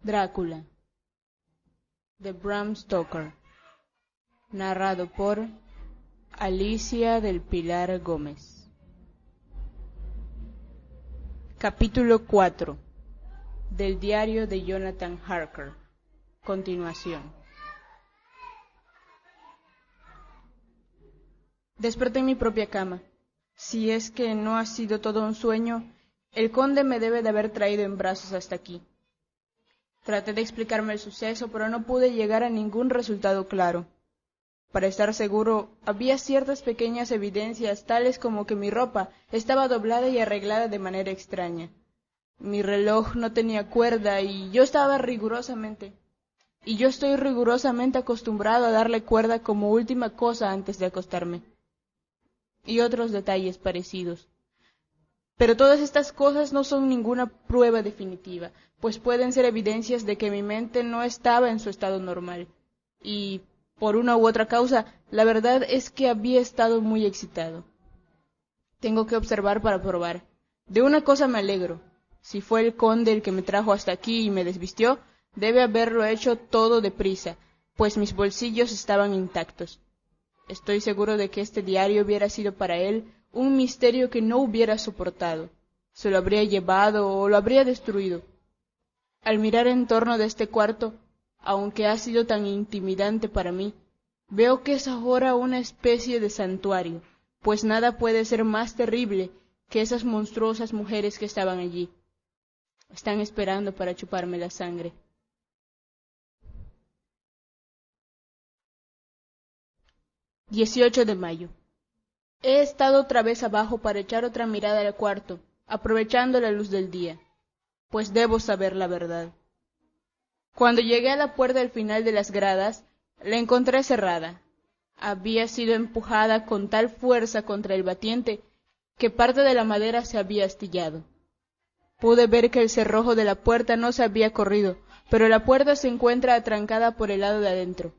Drácula, de Bram Stoker, narrado por Alicia del Pilar Gómez. Capítulo 4 del diario de Jonathan Harker. Continuación. Desperté en mi propia cama. Si es que no ha sido todo un sueño, el conde me debe de haber traído en brazos hasta aquí. Traté de explicarme el suceso, pero no pude llegar a ningún resultado claro. Para estar seguro, había ciertas pequeñas evidencias, tales como que mi ropa estaba doblada y arreglada de manera extraña. Mi reloj no tenía cuerda y yo estoy rigurosamente acostumbrado a darle cuerda como última cosa antes de acostarme. Y otros detalles parecidos. Pero todas estas cosas no son ninguna prueba definitiva, pues pueden ser evidencias de que mi mente no estaba en su estado normal. Y, por una u otra causa, la verdad es que había estado muy excitado. Tengo que observar para probar. De una cosa me alegro. Si fue el conde el que me trajo hasta aquí y me desvistió, debe haberlo hecho todo deprisa, pues mis bolsillos estaban intactos. Estoy seguro de que este diario hubiera sido para él un misterio que no hubiera soportado. Se lo habría llevado o lo habría destruido. Al mirar en torno de este cuarto, aunque ha sido tan intimidante para mí, veo que es ahora una especie de santuario, pues nada puede ser más terrible que esas monstruosas mujeres que estaban allí. Están esperando para chuparme la sangre. 18 de mayo. He estado otra vez abajo para echar otra mirada al cuarto, aprovechando la luz del día, pues debo saber la verdad. Cuando llegué a la puerta al final de las gradas, la encontré cerrada. Había sido empujada con tal fuerza contra el batiente que parte de la madera se había astillado. Pude ver que el cerrojo de la puerta no se había corrido, pero la puerta se encuentra atrancada por el lado de adentro.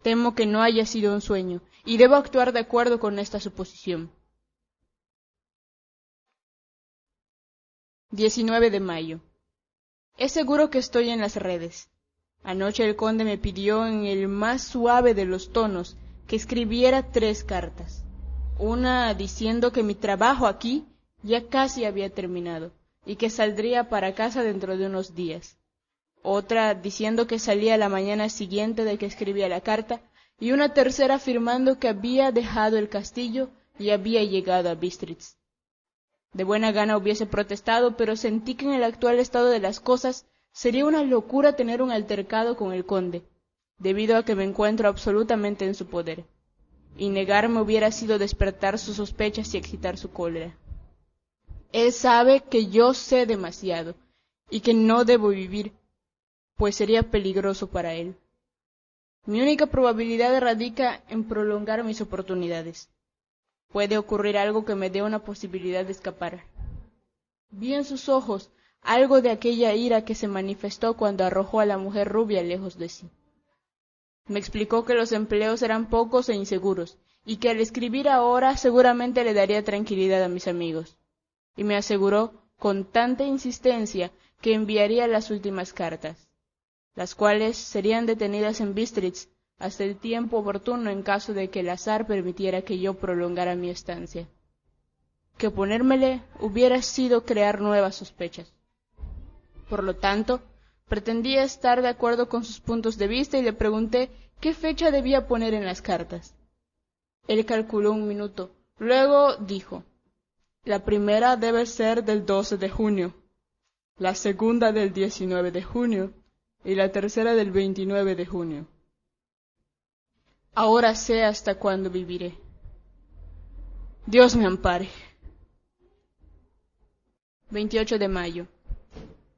Temo que no haya sido un sueño, y debo actuar de acuerdo con esta suposición. 19 de mayo. Es seguro que estoy en las redes. Anoche el conde me pidió en el más suave de los tonos que escribiera 3 cartas. Una diciendo que mi trabajo aquí ya casi había terminado y que saldría para casa dentro de unos días. Otra diciendo que salía la mañana siguiente de que escribía la carta, y una tercera afirmando que había dejado el castillo y había llegado a Bistritz. De buena gana hubiese protestado, pero sentí que en el actual estado de las cosas sería una locura tener un altercado con el conde, debido a que me encuentro absolutamente en su poder, y negarme hubiera sido despertar sus sospechas y excitar su cólera. Él sabe que yo sé demasiado, y que no debo vivir, pues sería peligroso para él. Mi única probabilidad radica en prolongar mis oportunidades. Puede ocurrir algo que me dé una posibilidad de escapar. Vi en sus ojos algo de aquella ira que se manifestó cuando arrojó a la mujer rubia lejos de sí. Me explicó que los empleos eran pocos e inseguros, y que al escribir ahora seguramente le daría tranquilidad a mis amigos. Y me aseguró con tanta insistencia que enviaría las últimas cartas, las cuales serían detenidas en Bistritz hasta el tiempo oportuno en caso de que el azar permitiera que yo prolongara mi estancia. Que oponérmele hubiera sido crear nuevas sospechas. Por lo tanto, pretendía estar de acuerdo con sus puntos de vista y le pregunté qué fecha debía poner en las cartas. Él calculó un minuto, luego dijo: la primera debe ser del 12 de junio, la segunda del 19 de junio y la tercera del 29 de junio. Ahora sé hasta cuándo viviré. Dios me ampare. 28 de mayo.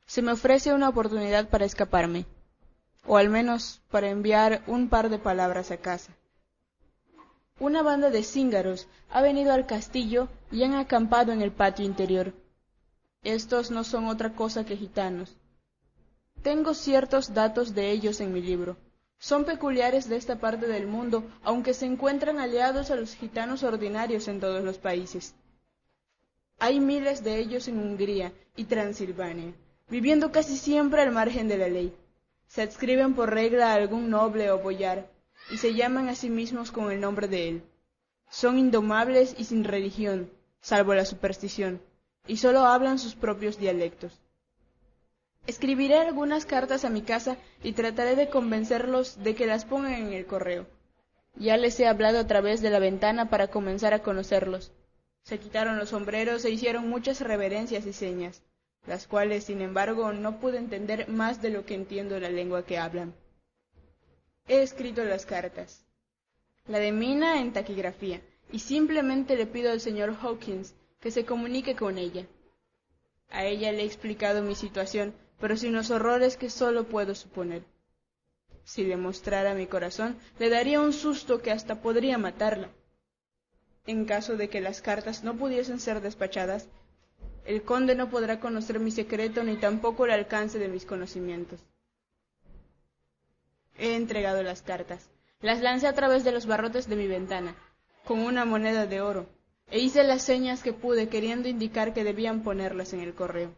Se me ofrece una oportunidad para escaparme, o al menos para enviar un par de palabras a casa. Una banda de cíngaros ha venido al castillo y han acampado en el patio interior. Estos no son otra cosa que gitanos. Tengo ciertos datos de ellos en mi libro. Son peculiares de esta parte del mundo, aunque se encuentran aliados a los gitanos ordinarios en todos los países. Hay miles de ellos en Hungría y Transilvania, viviendo casi siempre al margen de la ley. Se adscriben por regla a algún noble o boyar, y se llaman a sí mismos con el nombre de él. Son indomables y sin religión, salvo la superstición, y sólo hablan sus propios dialectos. Escribiré algunas cartas a mi casa y trataré de convencerlos de que las pongan en el correo. Ya les he hablado a través de la ventana para comenzar a conocerlos. Se quitaron los sombreros e hicieron muchas reverencias y señas, las cuales, sin embargo, no pude entender más de lo que entiendo la lengua que hablan. He escrito las cartas. La de Mina en taquigrafía, y simplemente le pido al señor Hawkins que se comunique con ella. A ella le he explicado mi situación, pero sin los horrores que solo puedo suponer. Si le mostrara mi corazón, le daría un susto que hasta podría matarla. En caso de que las cartas no pudiesen ser despachadas, el conde no podrá conocer mi secreto ni tampoco el alcance de mis conocimientos. He entregado las cartas. Las lancé a través de los barrotes de mi ventana, con una moneda de oro, e hice las señas que pude, queriendo indicar que debían ponerlas en el correo.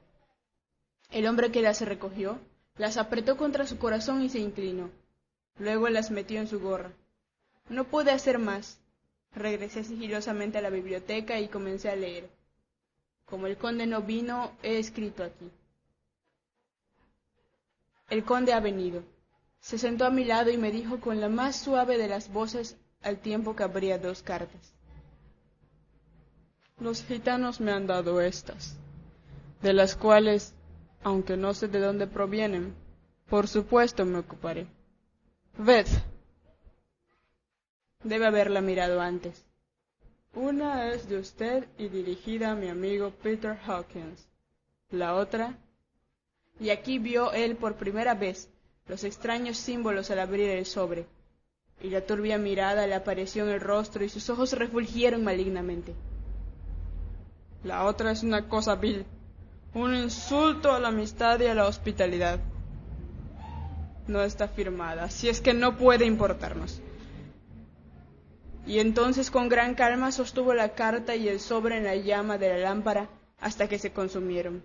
El hombre que las recogió, las apretó contra su corazón y se inclinó. Luego las metió en su gorra. No pude hacer más. Regresé sigilosamente a la biblioteca y comencé a leer. Como el conde no vino, he escrito aquí. El conde ha venido. Se sentó a mi lado y me dijo con la más suave de las voces, al tiempo que abría 2 cartas. Los gitanos me han dado estas, de las cuales, aunque no sé de dónde provienen, por supuesto me ocuparé. Ved. Debe haberla mirado antes. Una es de usted y dirigida a mi amigo Peter Hawkins. La otra... Y aquí vio él por primera vez los extraños símbolos al abrir el sobre, y la turbia mirada le apareció en el rostro y sus ojos refulgieron malignamente. La otra es una cosa vil, un insulto a la amistad y a la hospitalidad. No está firmada, así es que no puede importarnos. Y entonces con gran calma sostuvo la carta y el sobre en la llama de la lámpara hasta que se consumieron.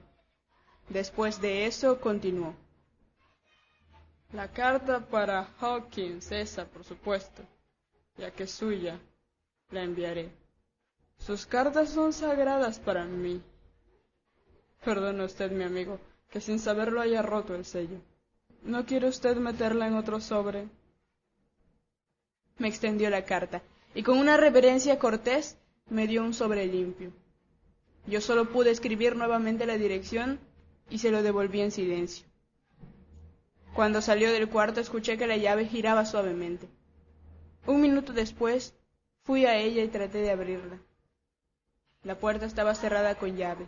Después de eso continuó. La carta para Hawkins, esa por supuesto, ya que es suya, la enviaré. Sus cartas son sagradas para mí. Perdone usted, mi amigo, que sin saberlo haya roto el sello. ¿No quiere usted meterla en otro sobre? Me extendió la carta, y con una reverencia cortés me dio un sobre limpio. Yo solo pude escribir nuevamente la dirección y se lo devolví en silencio. Cuando salió del cuarto escuché que la llave giraba suavemente. 1 minuto después fui a ella y traté de abrirla. La puerta estaba cerrada con llave.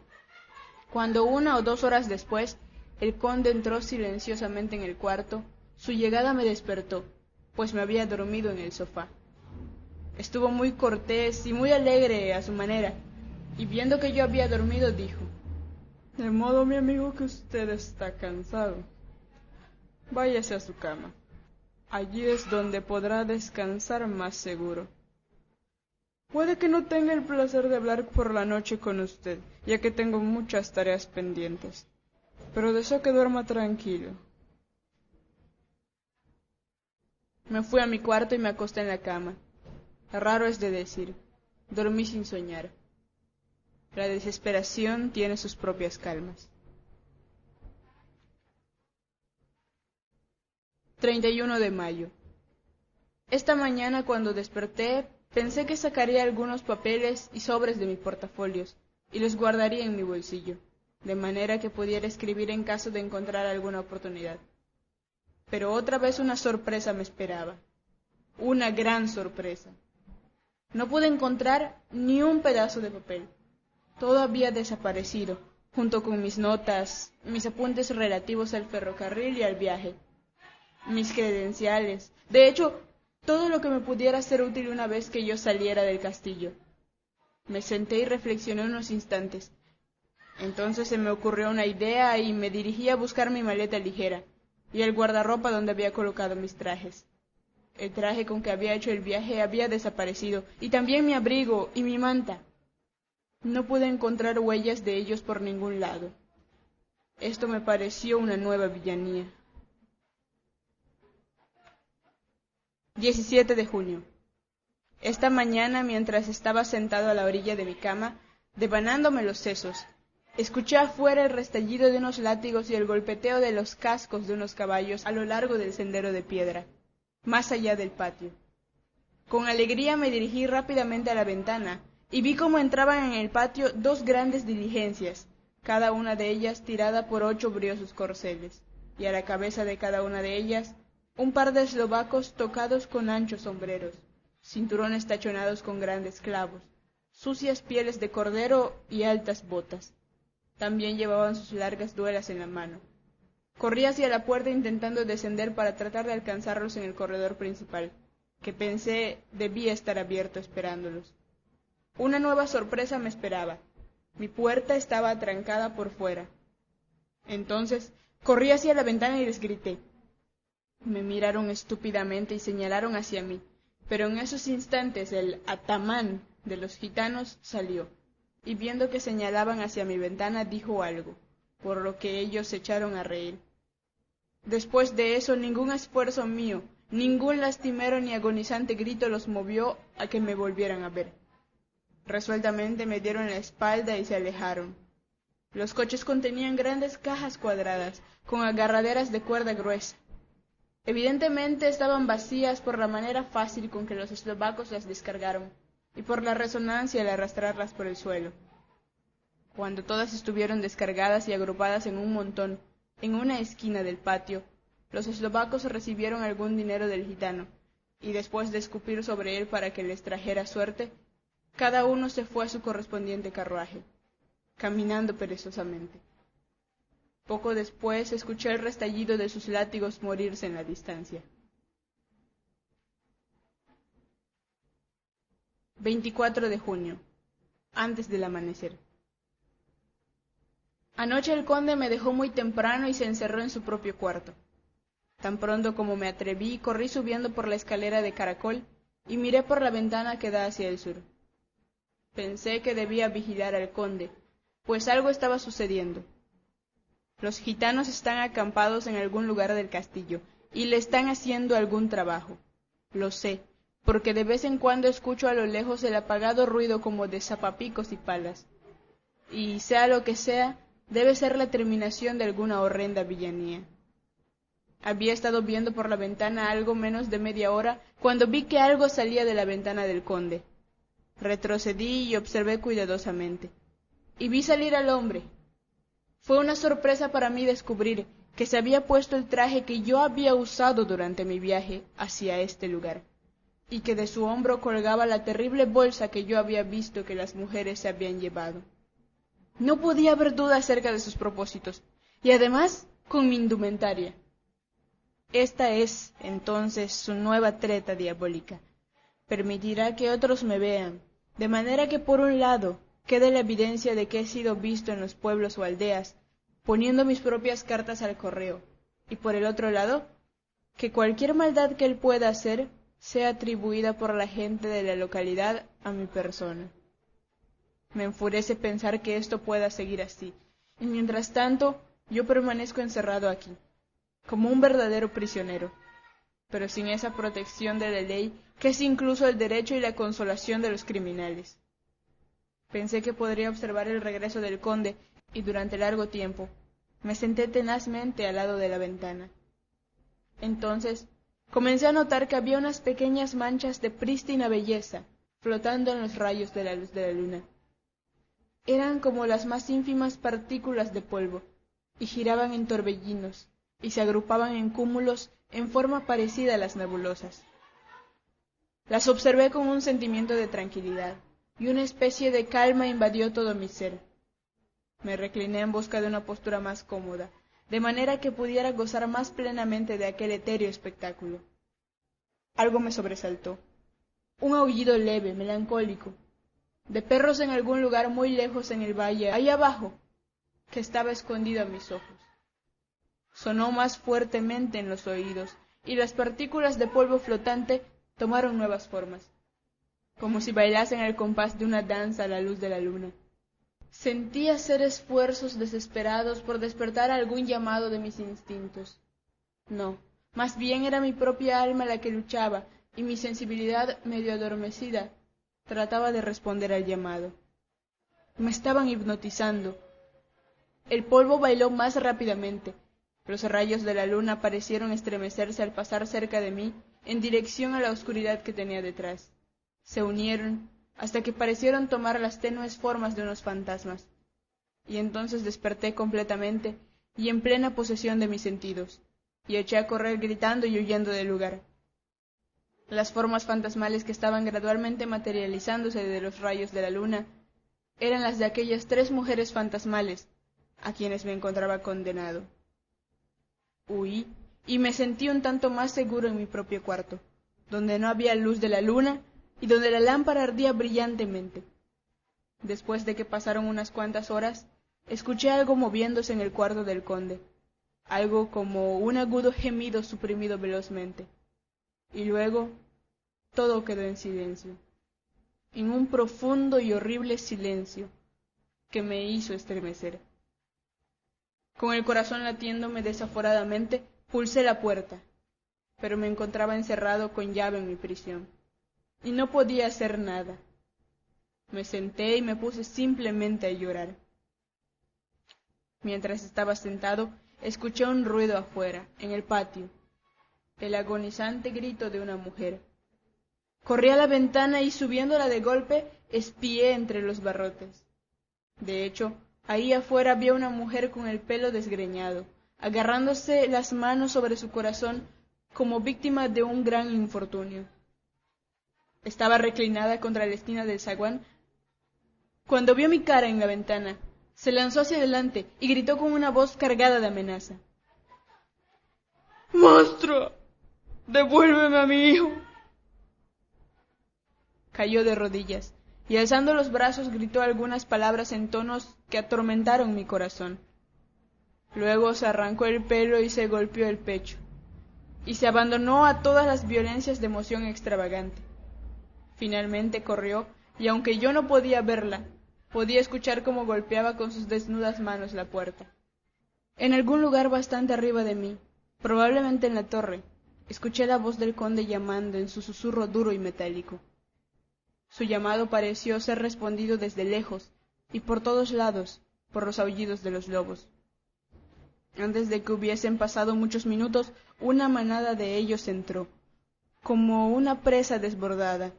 Cuando 1 o 2 horas después el conde entró silenciosamente en el cuarto, su llegada me despertó, pues me había dormido en el sofá. Estuvo muy cortés y muy alegre a su manera, y viendo que yo había dormido dijo: «De modo, mi amigo, que usted está cansado. Váyase a su cama. Allí es donde podrá descansar más seguro. Puede que no tenga el placer de hablar por la noche con usted, ya que tengo muchas tareas pendientes, pero deseo que duerma tranquilo». Me fui a mi cuarto y me acosté en la cama. Raro es de decir, dormí sin soñar. La desesperación tiene sus propias calmas. 31 de mayo. Esta mañana cuando desperté, pensé que sacaría algunos papeles y sobres de mis portafolios y los guardaría en mi bolsillo, de manera que pudiera escribir en caso de encontrar alguna oportunidad. Pero otra vez una sorpresa me esperaba, una gran sorpresa. No pude encontrar ni un pedazo de papel. Todo había desaparecido, junto con mis notas, mis apuntes relativos al ferrocarril y al viaje, mis credenciales, de hecho, todo lo que me pudiera ser útil una vez que yo saliera del castillo. Me senté y reflexioné unos instantes. Entonces se me ocurrió una idea y me dirigí a buscar mi maleta ligera y el guardarropa donde había colocado mis trajes. El traje con que había hecho el viaje había desaparecido, y también mi abrigo y mi manta. No pude encontrar huellas de ellos por ningún lado. Esto me pareció una nueva villanía. 17 de junio. Esta mañana, mientras estaba sentado a la orilla de mi cama, devanándome los sesos, escuché afuera el restallido de unos látigos y el golpeteo de los cascos de unos caballos a lo largo del sendero de piedra, más allá del patio. Con alegría me dirigí rápidamente a la ventana y vi cómo entraban en el patio dos grandes diligencias, cada una de ellas tirada por 8 briosos corceles, y a la cabeza de cada una de ellas un par de eslovacos tocados con anchos sombreros, cinturones tachonados con grandes clavos, sucias pieles de cordero y altas botas. También llevaban sus largas duelas en la mano. Corrí hacia la puerta intentando descender para tratar de alcanzarlos en el corredor principal, que pensé debía estar abierto esperándolos. Una nueva sorpresa me esperaba. Mi puerta estaba atrancada por fuera. Entonces corrí hacia la ventana y les grité. Me miraron estúpidamente y señalaron hacia mí, pero en esos instantes el atamán de los gitanos salió, y viendo que señalaban hacia mi ventana dijo algo, por lo que ellos se echaron a reír. Después de eso ningún esfuerzo mío, ningún lastimero ni agonizante grito los movió a que me volvieran a ver. Resueltamente me dieron la espalda y se alejaron. Los coches contenían grandes cajas cuadradas, con agarraderas de cuerda gruesa. Evidentemente estaban vacías por la manera fácil con que los eslovacos las descargaron, y por la resonancia al arrastrarlas por el suelo. Cuando todas estuvieron descargadas y agrupadas en un montón, en una esquina del patio, los eslovacos recibieron algún dinero del gitano, y después de escupir sobre él para que les trajera suerte, cada uno se fue a su correspondiente carruaje, caminando perezosamente. Poco después escuché el restallido de sus látigos morirse en la distancia. 24 de junio, antes del amanecer. Anoche el conde me dejó muy temprano y se encerró en su propio cuarto. Tan pronto como me atreví, corrí subiendo por la escalera de caracol y miré por la ventana que da hacia el sur. Pensé que debía vigilar al conde, pues algo estaba sucediendo. Los gitanos están acampados en algún lugar del castillo y le están haciendo algún trabajo. Lo sé, porque de vez en cuando escucho a lo lejos el apagado ruido como de zapapicos y palas. Y sea lo que sea, debe ser la terminación de alguna horrenda villanía. Había estado viendo por la ventana algo menos de media hora cuando vi que algo salía de la ventana del conde. Retrocedí y observé cuidadosamente, y vi salir al hombre. Fue una sorpresa para mí descubrir que se había puesto el traje que yo había usado durante mi viaje hacia este lugar, y que de su hombro colgaba la terrible bolsa que yo había visto que las mujeres se habían llevado. No podía haber duda acerca de sus propósitos, y además con mi indumentaria. Esta es, entonces, su nueva treta diabólica. Permitirá que otros me vean, de manera que por un lado quede la evidencia de que he sido visto en los pueblos o aldeas, poniendo mis propias cartas al correo, y por el otro lado, que cualquier maldad que él pueda hacer sea atribuida por la gente de la localidad a mi persona. Me enfurece pensar que esto pueda seguir así, y mientras tanto yo permanezco encerrado aquí, como un verdadero prisionero, pero sin esa protección de la ley que es incluso el derecho y la consolación de los criminales. Pensé que podría observar el regreso del conde, y durante largo tiempo me senté tenazmente al lado de la ventana. Entonces comencé a notar que había unas pequeñas manchas de prístina belleza flotando en los rayos de la luz de la luna. Eran como las más ínfimas partículas de polvo, y giraban en torbellinos, y se agrupaban en cúmulos en forma parecida a las nebulosas. Las observé con un sentimiento de tranquilidad, y una especie de calma invadió todo mi ser. Me recliné en busca de una postura más cómoda, de manera que pudiera gozar más plenamente de aquel etéreo espectáculo. Algo me sobresaltó. Un aullido leve, melancólico, de perros en algún lugar muy lejos en el valle, ahí abajo, que estaba escondido a mis ojos. Sonó más fuertemente en los oídos, y las partículas de polvo flotante tomaron nuevas formas, como si bailasen al compás de una danza a la luz de la luna. Sentí hacer esfuerzos desesperados por despertar algún llamado de mis instintos. No, más bien era mi propia alma la que luchaba, y mi sensibilidad medio adormecida trataba de responder al llamado. Me estaban hipnotizando. El polvo bailó más rápidamente. Los rayos de la luna parecieron estremecerse al pasar cerca de mí en dirección a la oscuridad que tenía detrás. Se unieron hasta que parecieron tomar las tenues formas de unos fantasmas. Y entonces desperté completamente y en plena posesión de mis sentidos, y eché a correr gritando y huyendo del lugar. Las formas fantasmales que estaban gradualmente materializándose de los rayos de la luna eran las de aquellas 3 mujeres fantasmales a quienes me encontraba condenado. Huí y me sentí un tanto más seguro en mi propio cuarto, donde no había luz de la luna y donde la lámpara ardía brillantemente. Después de que pasaron unas cuantas horas, escuché algo moviéndose en el cuarto del conde, algo como un agudo gemido suprimido velozmente, y luego todo quedó en silencio, en un profundo y horrible silencio que me hizo estremecer. Con el corazón latiéndome desaforadamente, pulsé la puerta, pero me encontraba encerrado con llave en mi prisión, y no podía hacer nada. Me senté y me puse simplemente a llorar. Mientras estaba sentado, escuché un ruido afuera, en el patio, el agonizante grito de una mujer. Corrí a la ventana y subiéndola de golpe, espié entre los barrotes. De hecho, ahí afuera había una mujer con el pelo desgreñado, agarrándose las manos sobre su corazón como víctima de un gran infortunio. Estaba reclinada contra la esquina del zaguán. Cuando vio mi cara en la ventana, se lanzó hacia adelante y gritó con una voz cargada de amenaza: «¡Monstruo! ¡Devuélveme a mi hijo!». Cayó de rodillas y alzando los brazos gritó algunas palabras en tonos que atormentaron mi corazón. Luego se arrancó el pelo y se golpeó el pecho, y se abandonó a todas las violencias de emoción extravagante. Finalmente corrió, y aunque yo no podía verla, podía escuchar cómo golpeaba con sus desnudas manos la puerta. En algún lugar bastante arriba de mí, probablemente en la torre, escuché la voz del conde llamando en su susurro duro y metálico. Su llamado pareció ser respondido desde lejos y por todos lados por los aullidos de los lobos. Antes de que hubiesen pasado muchos minutos, una manada de ellos entró, como una presa desbordada,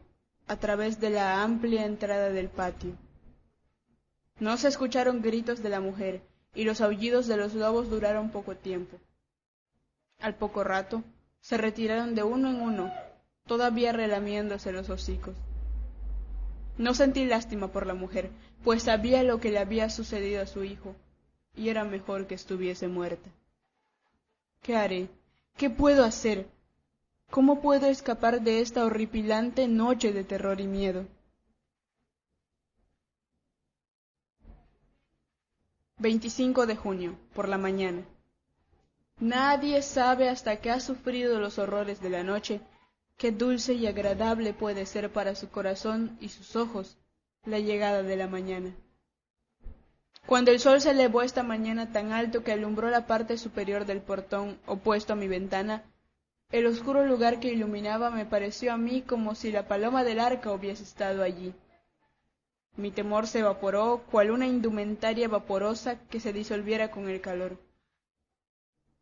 a través de la amplia entrada del patio. No se escucharon gritos de la mujer, y los aullidos de los lobos duraron poco tiempo. Al poco rato, se retiraron de uno en uno, todavía relamiéndose los hocicos. No sentí lástima por la mujer, pues sabía lo que le había sucedido a su hijo, y era mejor que estuviese muerta. ¿Qué haré? ¿Qué puedo hacer? ¿Cómo puedo escapar de esta horripilante noche de terror y miedo? 25 de junio, por la mañana. Nadie sabe hasta que ha sufrido los horrores de la noche qué dulce y agradable puede ser para su corazón y sus ojos la llegada de la mañana. Cuando el sol se elevó esta mañana tan alto que alumbró la parte superior del portón opuesto a mi ventana, el oscuro lugar que iluminaba me pareció a mí como si la paloma del arca hubiese estado allí. Mi temor se evaporó cual una indumentaria vaporosa que se disolviera con el calor.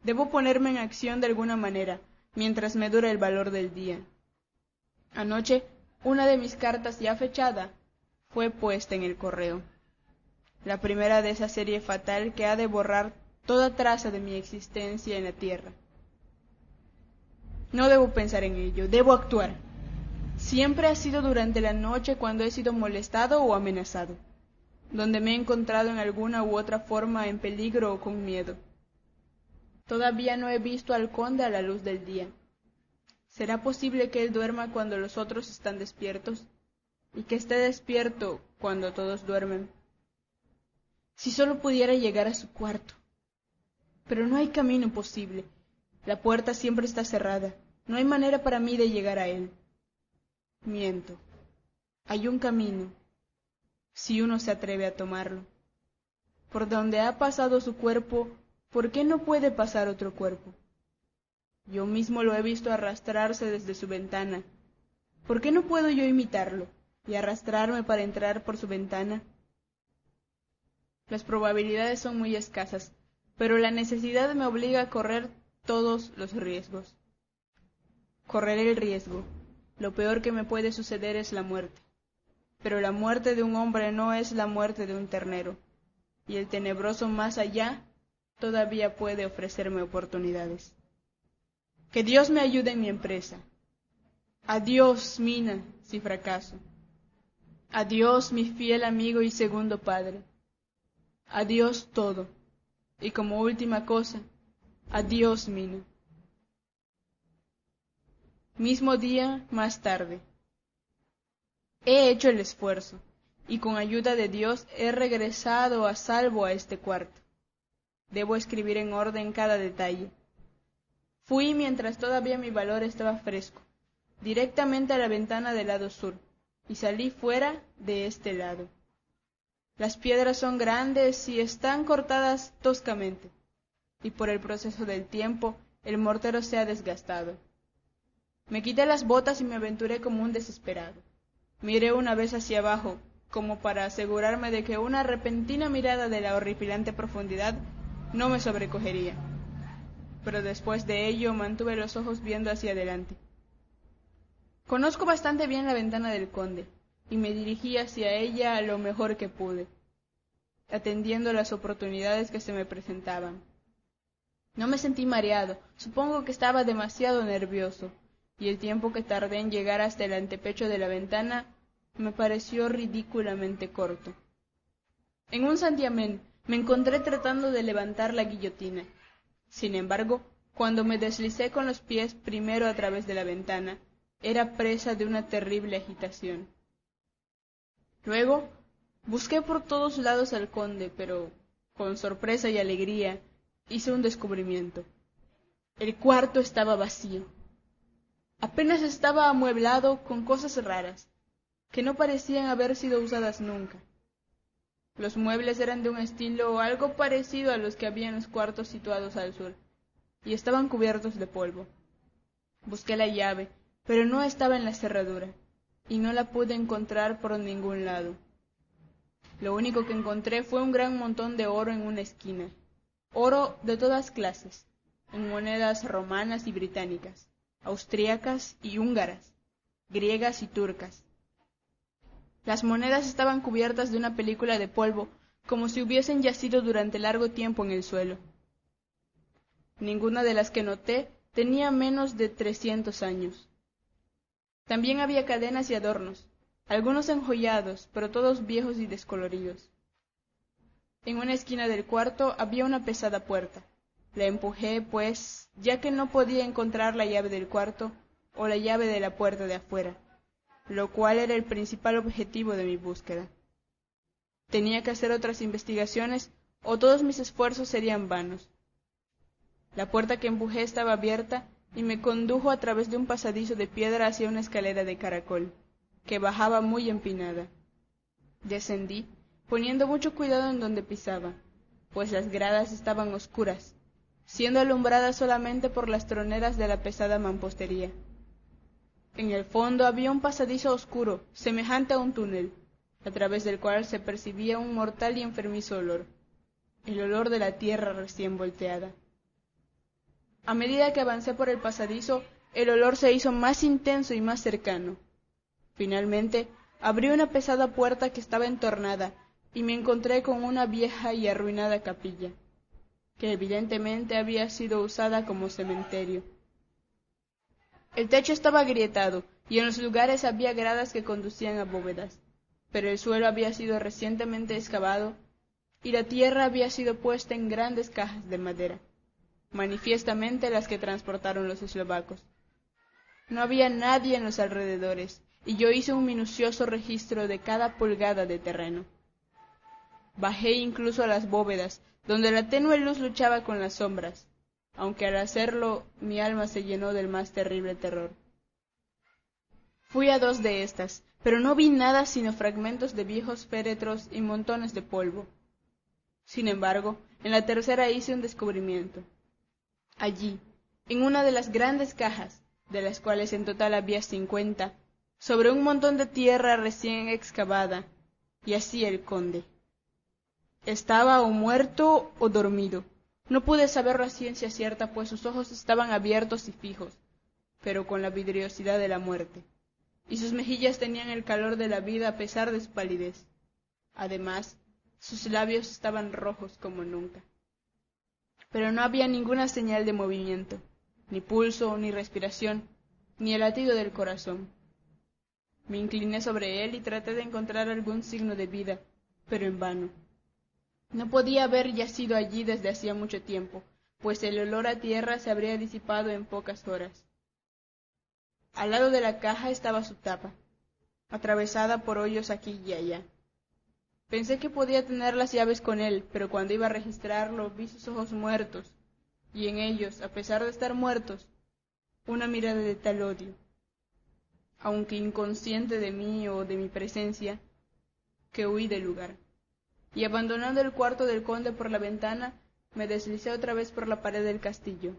Debo ponerme en acción de alguna manera, mientras me dure el valor del día. Anoche, una de mis cartas ya fechada fue puesta en el correo. La primera de esa serie fatal que ha de borrar toda traza de mi existencia en la tierra. No debo pensar en ello, debo actuar. Siempre ha sido durante la noche cuando he sido molestado o amenazado, donde me he encontrado en alguna u otra forma en peligro o con miedo. Todavía no he visto al conde a la luz del día. ¿Será posible que él duerma cuando los otros están despiertos, y que esté despierto cuando todos duermen? Si solo pudiera llegar a su cuarto. Pero no hay camino posible. La puerta siempre está cerrada. No hay manera para mí de llegar a él. Miento. Hay un camino, si uno se atreve a tomarlo. Por donde ha pasado su cuerpo, ¿por qué no puede pasar otro cuerpo? Yo mismo lo he visto arrastrarse desde su ventana. ¿Por qué no puedo yo imitarlo y arrastrarme para entrar por su ventana? Las probabilidades son muy escasas, pero la necesidad me obliga a correr todos los riesgos. Correr el riesgo. Lo peor que me puede suceder es la muerte. Pero la muerte de un hombre no es la muerte de un ternero, y el tenebroso más allá todavía puede ofrecerme oportunidades. Que Dios me ayude en mi empresa. Adiós, Mina, si fracaso. Adiós, mi fiel amigo y segundo padre. Adiós todo. Y como última cosa, adiós, Mina. Mismo día, más tarde. He hecho el esfuerzo, y con ayuda de Dios he regresado a salvo a este cuarto. Debo escribir en orden cada detalle. Fui mientras todavía mi valor estaba fresco, directamente a la ventana del lado sur, y salí fuera de este lado. Las piedras son grandes y están cortadas toscamente, y por el proceso del tiempo el mortero se ha desgastado. Me quité las botas y me aventuré como un desesperado. Miré una vez hacia abajo, como para asegurarme de que una repentina mirada de la horripilante profundidad no me sobrecogería. Pero después de ello mantuve los ojos viendo hacia adelante. Conozco bastante bien la ventana del conde, y me dirigí hacia ella lo mejor que pude, atendiendo las oportunidades que se me presentaban. No me sentí mareado, supongo que estaba demasiado nervioso, y el tiempo que tardé en llegar hasta el antepecho de la ventana me pareció ridículamente corto. En un santiamén me encontré tratando de levantar la guillotina. Sin embargo, cuando me deslicé con los pies primero a través de la ventana, era presa de una terrible agitación. Luego, busqué por todos lados al conde, pero, con sorpresa y alegría, hice un descubrimiento. El cuarto estaba vacío. Apenas estaba amueblado con cosas raras, que no parecían haber sido usadas nunca. Los muebles eran de un estilo algo parecido a los que había en los cuartos situados al sur, y estaban cubiertos de polvo. Busqué la llave, pero no estaba en la cerradura, y no la pude encontrar por ningún lado. Lo único que encontré fue un gran montón de oro en una esquina, oro de todas clases, en monedas romanas y británicas, austríacas y húngaras, griegas y turcas. Las monedas estaban cubiertas de una película de polvo, como si hubiesen yacido durante largo tiempo en el suelo. Ninguna de las que noté tenía menos de 300 años. También había cadenas y adornos, algunos enjollados, pero todos viejos y descoloridos. En una esquina del cuarto había una pesada puerta. La empujé, pues, ya que no podía encontrar la llave del cuarto o la llave de la puerta de afuera, lo cual era el principal objetivo de mi búsqueda. Tenía que hacer otras investigaciones o todos mis esfuerzos serían vanos. La puerta que empujé estaba abierta y me condujo a través de un pasadizo de piedra hacia una escalera de caracol, que bajaba muy empinada. Descendí, poniendo mucho cuidado en donde pisaba, pues las gradas estaban oscuras, siendo alumbradas solamente por las troneras de la pesada mampostería. En el fondo había un pasadizo oscuro, semejante a un túnel, a través del cual se percibía un mortal y enfermizo olor, el olor de la tierra recién volteada. A medida que avancé por el pasadizo, el olor se hizo más intenso y más cercano. Finalmente, abrí una pesada puerta que estaba entornada y me encontré con una vieja y arruinada capilla, que evidentemente había sido usada como cementerio. El techo estaba agrietado y en los lugares había gradas que conducían a bóvedas, pero el suelo había sido recientemente excavado y la tierra había sido puesta en grandes cajas de madera, manifiestamente las que transportaron los eslovacos. No había nadie en los alrededores, y yo hice un minucioso registro de cada pulgada de terreno. Bajé incluso a las bóvedas, donde la tenue luz luchaba con las sombras, aunque al hacerlo mi alma se llenó del más terrible terror. Fui a 2 de estas, pero no vi nada sino fragmentos de viejos féretros y montones de polvo. Sin embargo, en la tercera hice un descubrimiento. Allí, en una de las grandes cajas, de las cuales en total había 50, sobre un montón de tierra recién excavada, yacía el conde. Estaba o muerto o dormido. No pude saberlo a ciencia cierta, pues sus ojos estaban abiertos y fijos, pero con la vidriosidad de la muerte, y sus mejillas tenían el calor de la vida a pesar de su palidez. Además, sus labios estaban rojos como nunca. Pero no había ninguna señal de movimiento, ni pulso, ni respiración, ni el latido del corazón. Me incliné sobre él y traté de encontrar algún signo de vida, pero en vano. No podía haber yacido allí desde hacía mucho tiempo, pues el olor a tierra se habría disipado en pocas horas. Al lado de la caja estaba su tapa, atravesada por hoyos aquí y allá. Pensé que podía tener las llaves con él, pero cuando iba a registrarlo vi sus ojos muertos, y en ellos, a pesar de estar muertos, una mirada de tal odio, aunque inconsciente de mí o de mi presencia, que huí del lugar. Y abandonando el cuarto del conde por la ventana, me deslicé otra vez por la pared del castillo.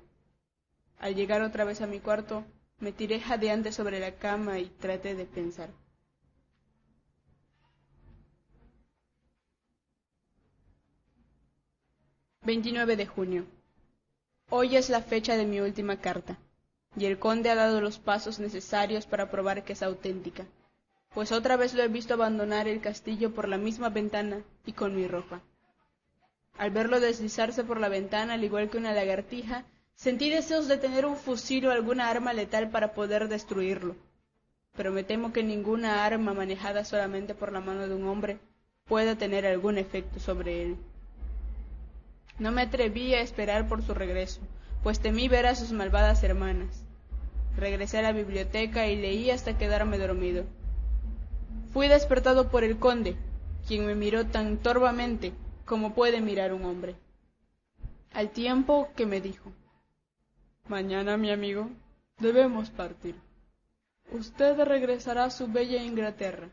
Al llegar otra vez a mi cuarto, me tiré jadeante sobre la cama y traté de pensar. «29 de junio. Hoy es la fecha de mi última carta, y el conde ha dado los pasos necesarios para probar que es auténtica, pues otra vez lo he visto abandonar el castillo por la misma ventana y con mi ropa. Al verlo deslizarse por la ventana, al igual que una lagartija, sentí deseos de tener un fusil o alguna arma letal para poder destruirlo, pero me temo que ninguna arma manejada solamente por la mano de un hombre pueda tener algún efecto sobre él. No me atreví a esperar por su regreso, pues temí ver a sus malvadas hermanas. Regresé a la biblioteca y leí hasta quedarme dormido. Fui despertado por el conde, quien me miró tan torvamente como puede mirar un hombre. Al tiempo que me dijo: «Mañana, mi amigo, debemos partir. Usted regresará a su bella Inglaterra.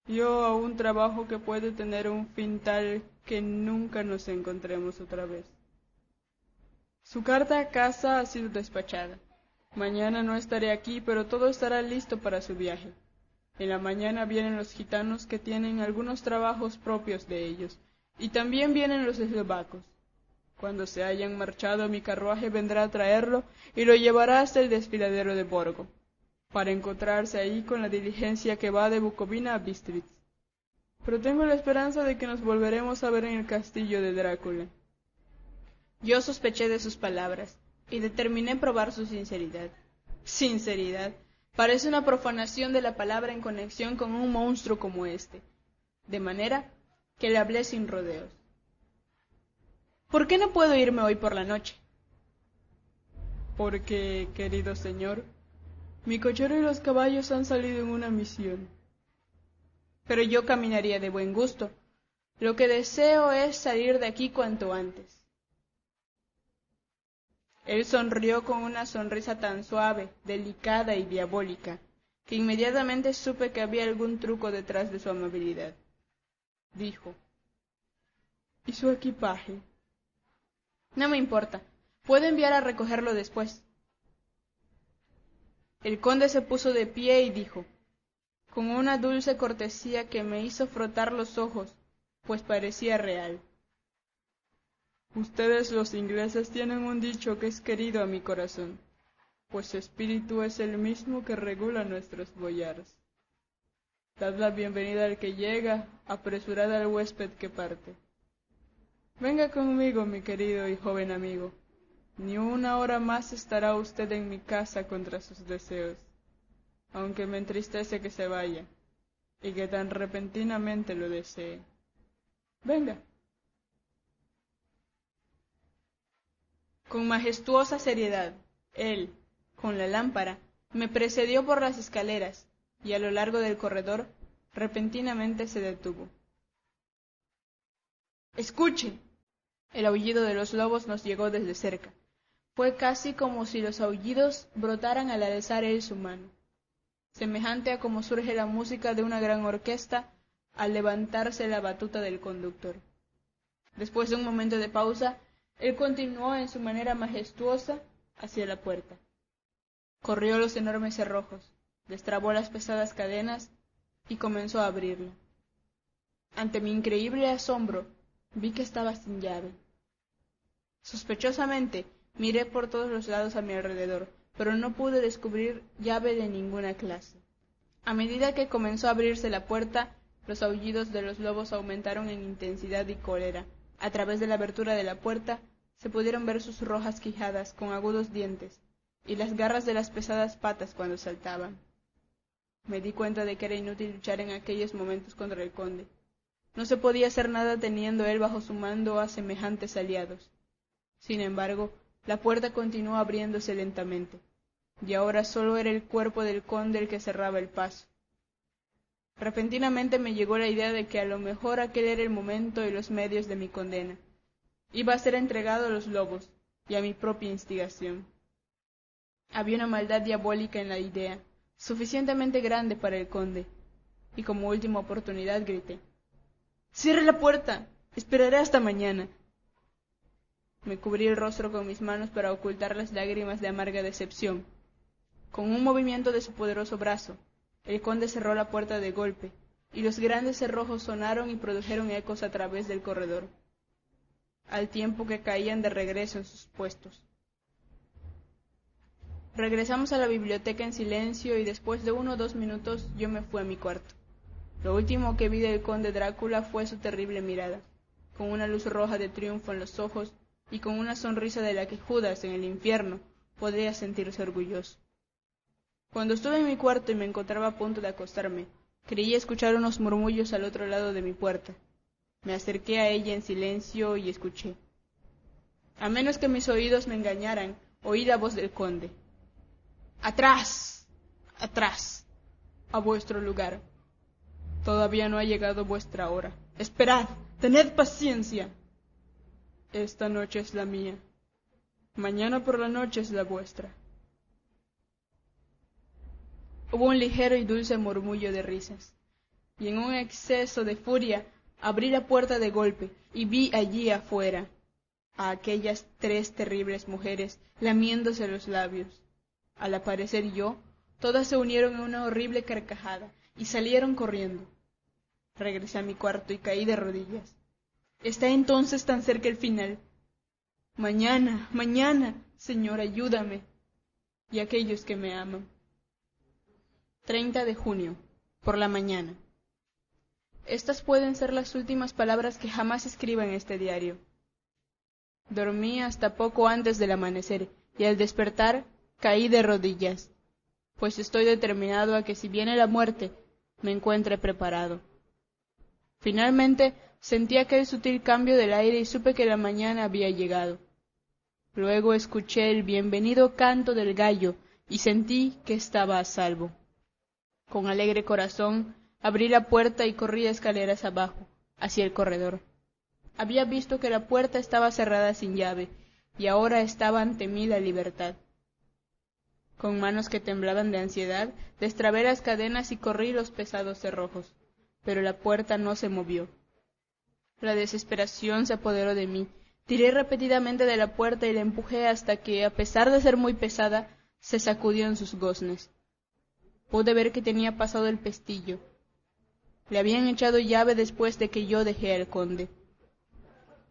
Yo a un trabajo que puede tener un fin tal que nunca nos encontremos otra vez. Su carta a casa ha sido despachada. Mañana no estaré aquí, pero todo estará listo para su viaje. En la mañana vienen los gitanos que tienen algunos trabajos propios de ellos, y también vienen los eslovacos. Cuando se hayan marchado, mi carruaje vendrá a traerlo y lo llevará hasta el desfiladero de Borgo, para encontrarse ahí con la diligencia que va de Bukovina a Bistritz. Pero tengo la esperanza de que nos volveremos a ver en el castillo de Drácula». Yo sospeché de sus palabras y determiné probar su sinceridad. Sinceridad. Parece una profanación de la palabra en conexión con un monstruo como este. De manera que le hablé sin rodeos. «¿Por qué no puedo irme hoy por la noche?» «Porque, querido señor, mi cochero y los caballos han salido en una misión». «Pero yo caminaría de buen gusto. Lo que deseo es salir de aquí cuanto antes». Él sonrió con una sonrisa tan suave, delicada y diabólica, que inmediatamente supe que había algún truco detrás de su amabilidad. Dijo: «¿Y su equipaje?» «No me importa. Puedo enviar a recogerlo después». El conde se puso de pie y dijo, con una dulce cortesía que me hizo frotar los ojos, pues parecía real: «Ustedes los ingleses tienen un dicho que es querido a mi corazón, pues su espíritu es el mismo que regula nuestros boyars. Dad la bienvenida al que llega, apresurad al huésped que parte. Venga conmigo, mi querido y joven amigo. Ni una hora más estará usted en mi casa contra sus deseos, aunque me entristece que se vaya, y que tan repentinamente lo desee. Venga». Con majestuosa seriedad, él, con la lámpara, me precedió por las escaleras, y a lo largo del corredor, repentinamente se detuvo. «¡Escuche!». El aullido de los lobos nos llegó desde cerca. Fue casi como si los aullidos brotaran al alzar él su mano, semejante a como surge la música de una gran orquesta al levantarse la batuta del conductor. Después de un momento de pausa, él continuó en su manera majestuosa hacia la puerta. Corrió los enormes cerrojos, destrabó las pesadas cadenas y comenzó a abrirla. Ante mi increíble asombro, vi que estaba sin llave. Sospechosamente, miré por todos los lados a mi alrededor, pero no pude descubrir llave de ninguna clase. A medida que comenzó a abrirse la puerta, los aullidos de los lobos aumentaron en intensidad y cólera. A través de la abertura de la puerta se pudieron ver sus rojas quijadas con agudos dientes y las garras de las pesadas patas cuando saltaban. Me di cuenta de que era inútil luchar en aquellos momentos contra el conde. No se podía hacer nada teniendo él bajo su mando a semejantes aliados. Sin embargo, la puerta continuó abriéndose lentamente, y ahora solo era el cuerpo del conde el que cerraba el paso. Repentinamente me llegó la idea de que a lo mejor aquel era el momento y los medios de mi condena. Iba a ser entregado a los lobos, y a mi propia instigación. Había una maldad diabólica en la idea, suficientemente grande para el conde, y como última oportunidad grité: «¡Cierre la puerta! Esperaré hasta mañana». Me cubrí el rostro con mis manos para ocultar las lágrimas de amarga decepción. Con un movimiento de su poderoso brazo, el conde cerró la puerta de golpe, y los grandes cerrojos sonaron y produjeron ecos a través del corredor, al tiempo que caían de regreso en sus puestos. Regresamos a la biblioteca en silencio y después de 1 o 2 minutos yo me fui a mi cuarto. Lo último que vi del conde Drácula fue su terrible mirada, con una luz roja de triunfo en los ojos y con una sonrisa de la que Judas en el infierno podría sentirse orgulloso. Cuando estuve en mi cuarto y me encontraba a punto de acostarme, creí escuchar unos murmullos al otro lado de mi puerta. Me acerqué a ella en silencio y escuché. A menos que mis oídos me engañaran, oí la voz del conde. «Atrás, atrás, a vuestro lugar. Todavía no ha llegado vuestra hora. Esperad, tened paciencia. Esta noche es la mía. Mañana por la noche es la vuestra». Hubo un ligero y dulce murmullo de risas, y en un exceso de furia abrí la puerta de golpe y vi allí afuera a aquellas 3 terribles mujeres lamiéndose los labios. Al aparecer yo, todas se unieron en una horrible carcajada y salieron corriendo. Regresé a mi cuarto y caí de rodillas. Está entonces tan cerca el final. Mañana, mañana, Señor, ayúdame. Y aquellos que me aman. 30 de junio, por la mañana. Estas pueden ser las últimas palabras que jamás escriba en este diario. Dormí hasta poco antes del amanecer y al despertar caí de rodillas, pues estoy determinado a que si viene la muerte, me encuentre preparado. Finalmente sentí aquel sutil cambio del aire y supe que la mañana había llegado. Luego escuché el bienvenido canto del gallo y sentí que estaba a salvo. Con alegre corazón abrí la puerta y corrí escaleras abajo, hacia el corredor. Había visto que la puerta estaba cerrada sin llave, y ahora estaba ante mí la libertad. Con manos que temblaban de ansiedad, destrabé las cadenas y corrí los pesados cerrojos, pero la puerta no se movió. La desesperación se apoderó de mí. Tiré repetidamente de la puerta y la empujé hasta que, a pesar de ser muy pesada, se sacudió en sus goznes. Pude ver que tenía pasado el pestillo. Le habían echado llave después de que yo dejé al conde.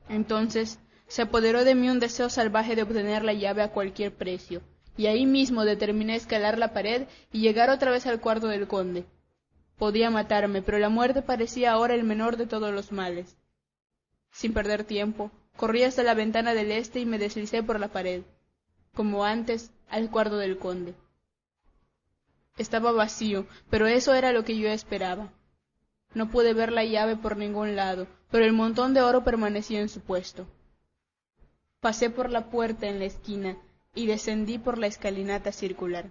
Entonces se apoderó de mí un deseo salvaje de obtener la llave a cualquier precio, y ahí mismo determiné escalar la pared y llegar otra vez al cuarto del conde. Podía matarme, pero la muerte parecía ahora el menor de todos los males. Sin perder tiempo, corrí hasta la ventana del este y me deslicé por la pared, como antes, al cuarto del conde. Estaba vacío, pero eso era lo que yo esperaba. No pude ver la llave por ningún lado, pero el montón de oro permanecía en su puesto. Pasé por la puerta en la esquina y descendí por la escalinata circular,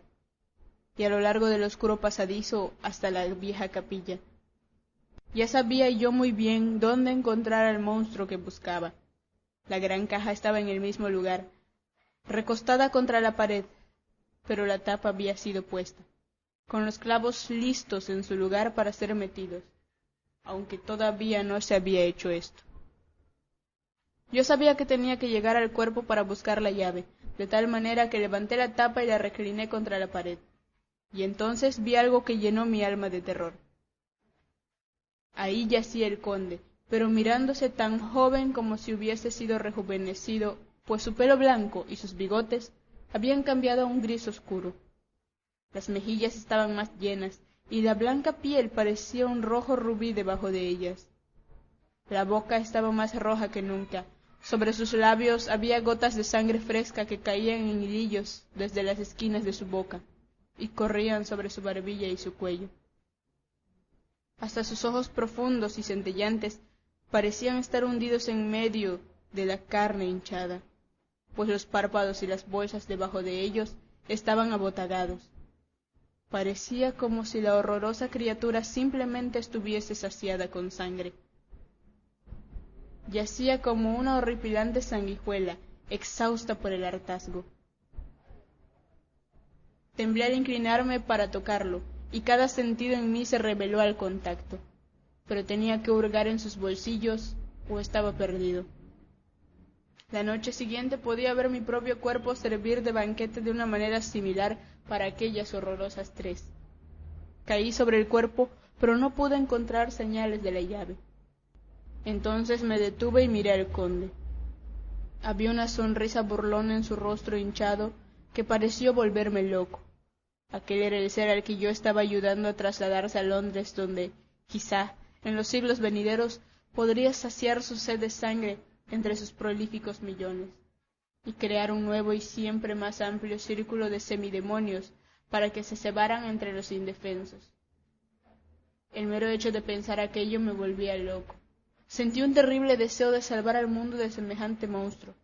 y a lo largo del oscuro pasadizo hasta la vieja capilla. Ya sabía yo muy bien dónde encontrar al monstruo que buscaba. La gran caja estaba en el mismo lugar, recostada contra la pared, pero la tapa había sido puesta, con los clavos listos en su lugar para ser metidos, aunque todavía no se había hecho esto. Yo sabía que tenía que llegar al cuerpo para buscar la llave, de tal manera que levanté la tapa y la recliné contra la pared. Y entonces vi algo que llenó mi alma de terror. Ahí yacía el conde, pero mirándose tan joven como si hubiese sido rejuvenecido, pues su pelo blanco y sus bigotes habían cambiado a un gris oscuro. Las mejillas estaban más llenas, y la blanca piel parecía un rojo rubí debajo de ellas. La boca estaba más roja que nunca. Sobre sus labios había gotas de sangre fresca que caían en hilillos desde las esquinas de su boca, y corrían sobre su barbilla y su cuello. Hasta sus ojos profundos y centellantes parecían estar hundidos en medio de la carne hinchada, pues los párpados y las bolsas debajo de ellos estaban abotagados. Parecía como si la horrorosa criatura simplemente estuviese saciada con sangre. Yacía como una horripilante sanguijuela, exhausta por el hartazgo. Temblé al inclinarme para tocarlo, y cada sentido en mí se rebeló al contacto, pero tenía que hurgar en sus bolsillos o estaba perdido. La noche siguiente podía ver mi propio cuerpo servir de banquete de una manera similar para aquellas horrorosas tres. Caí sobre el cuerpo, pero no pude encontrar señales de la llave. Entonces me detuve y miré al conde. Había una sonrisa burlona en su rostro hinchado que pareció volverme loco. Aquel era el ser al que yo estaba ayudando a trasladarse a Londres, donde, quizá, en los siglos venideros, podría saciar su sed de sangre entre sus prolíficos millones, y crear un nuevo y siempre más amplio círculo de semidemonios para que se cebaran entre los indefensos. El mero hecho de pensar aquello me volvía loco. Sentí un terrible deseo de salvar al mundo de semejante monstruo.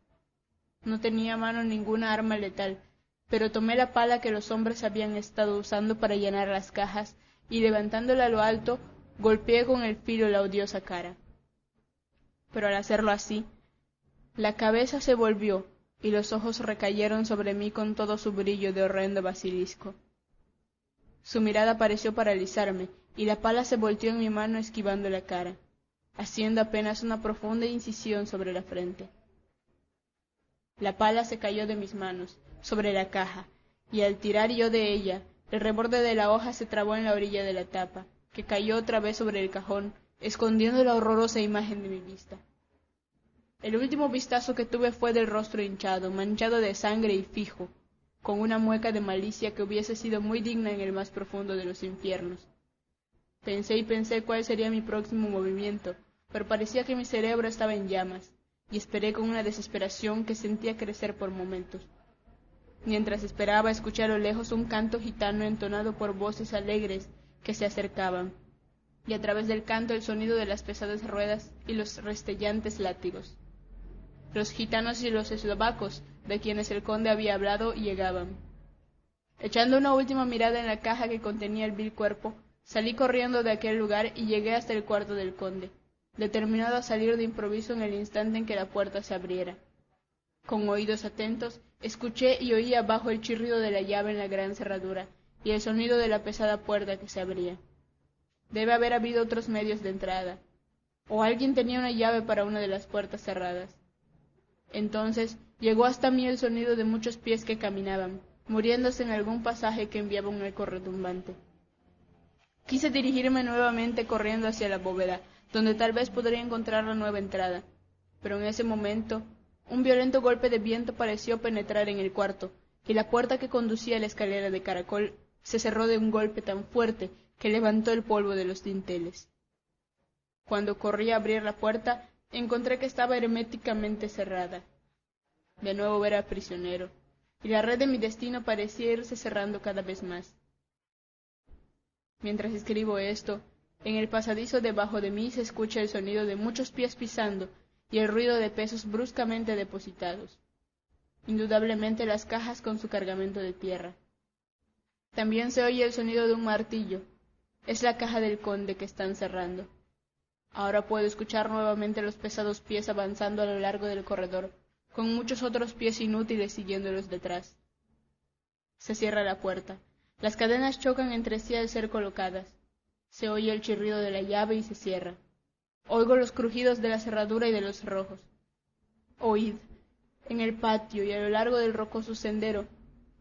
No tenía a mano ninguna arma letal, pero tomé la pala que los hombres habían estado usando para llenar las cajas y levantándola a lo alto, golpeé con el filo la odiosa cara. Pero al hacerlo así, la cabeza se volvió y los ojos recayeron sobre mí con todo su brillo de horrendo basilisco. Su mirada pareció paralizarme y la pala se volteó en mi mano esquivando la cara, haciendo apenas una profunda incisión sobre la frente. La pala se cayó de mis manos, sobre la caja, y al tirar yo de ella, el reborde de la hoja se trabó en la orilla de la tapa, que cayó otra vez sobre el cajón, escondiendo la horrorosa imagen de mi vista. El último vistazo que tuve fue del rostro hinchado, manchado de sangre y fijo, con una mueca de malicia que hubiese sido muy digna en el más profundo de los infiernos. Pensé y pensé cuál sería mi próximo movimiento, pero parecía que mi cerebro estaba en llamas, y esperé con una desesperación que sentía crecer por momentos. Mientras esperaba, escuché a lo lejos un canto gitano entonado por voces alegres que se acercaban, y a través del canto el sonido de las pesadas ruedas y los restellantes látigos. Los gitanos y los eslovacos, de quienes el conde había hablado, llegaban. Echando una última mirada en la caja que contenía el vil cuerpo, salí corriendo de aquel lugar y llegué hasta el cuarto del conde, determinado a salir de improviso en el instante en que la puerta se abriera. Con oídos atentos, escuché y oí abajo el chirrido de la llave en la gran cerradura y el sonido de la pesada puerta que se abría. Debe haber habido otros medios de entrada, o alguien tenía una llave para una de las puertas cerradas. Entonces llegó hasta mí el sonido de muchos pies que caminaban, muriéndose en algún pasaje que enviaba un eco retumbante. Quise dirigirme nuevamente corriendo hacia la bóveda, donde tal vez podría encontrar la nueva entrada, pero en ese momento un violento golpe de viento pareció penetrar en el cuarto, y la puerta que conducía a la escalera de caracol se cerró de un golpe tan fuerte que levantó el polvo de los dinteles. Cuando corrí a abrir la puerta, encontré que estaba herméticamente cerrada. De nuevo era prisionero, y la red de mi destino parecía irse cerrando cada vez más. Mientras escribo esto, en el pasadizo debajo de mí se escucha el sonido de muchos pies pisando y el ruido de pesos bruscamente depositados. Indudablemente las cajas con su cargamento de tierra. También se oye el sonido de un martillo. Es la caja del conde que están cerrando. Ahora puedo escuchar nuevamente los pesados pies avanzando a lo largo del corredor, con muchos otros pies inútiles siguiéndolos detrás. Se cierra la puerta. Las cadenas chocan entre sí al ser colocadas. Se oye el chirrido de la llave y se cierra. Oigo los crujidos de la cerradura y de los cerrojos. Oíd, en el patio y a lo largo del rocoso sendero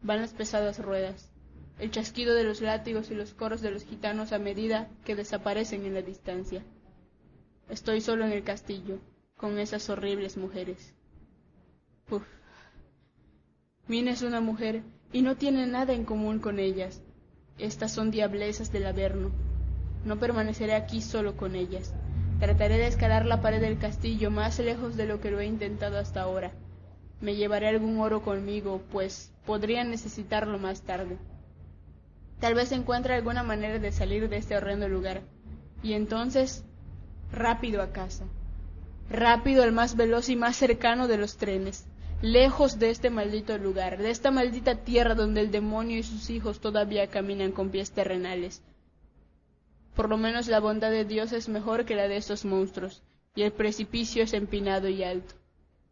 van las pesadas ruedas, el chasquido de los látigos y los coros de los gitanos a medida que desaparecen en la distancia. Estoy solo en el castillo, con esas horribles mujeres. Uf. Mina es una mujer y no tiene nada en común con ellas. Estas son diablesas del Averno. No permaneceré aquí solo con ellas. Trataré de escalar la pared del castillo más lejos de lo que lo he intentado hasta ahora. Me llevaré algún oro conmigo, pues podría necesitarlo más tarde. Tal vez encuentre alguna manera de salir de este horrendo lugar. Y entonces, rápido a casa. Rápido al más veloz y más cercano de los trenes. Lejos de este maldito lugar, de esta maldita tierra donde el demonio y sus hijos todavía caminan con pies terrenales. Por lo menos la bondad de Dios es mejor que la de estos monstruos, y el precipicio es empinado y alto.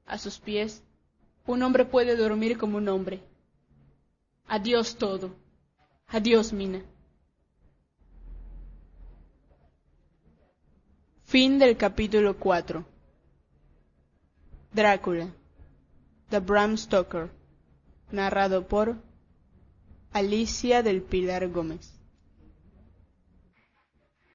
A sus pies, un hombre puede dormir como un hombre. Adiós todo. Adiós, Mina. Fin del capítulo 4. Drácula, de Bram Stoker. Narrado por Alicia del Pilar Gómez.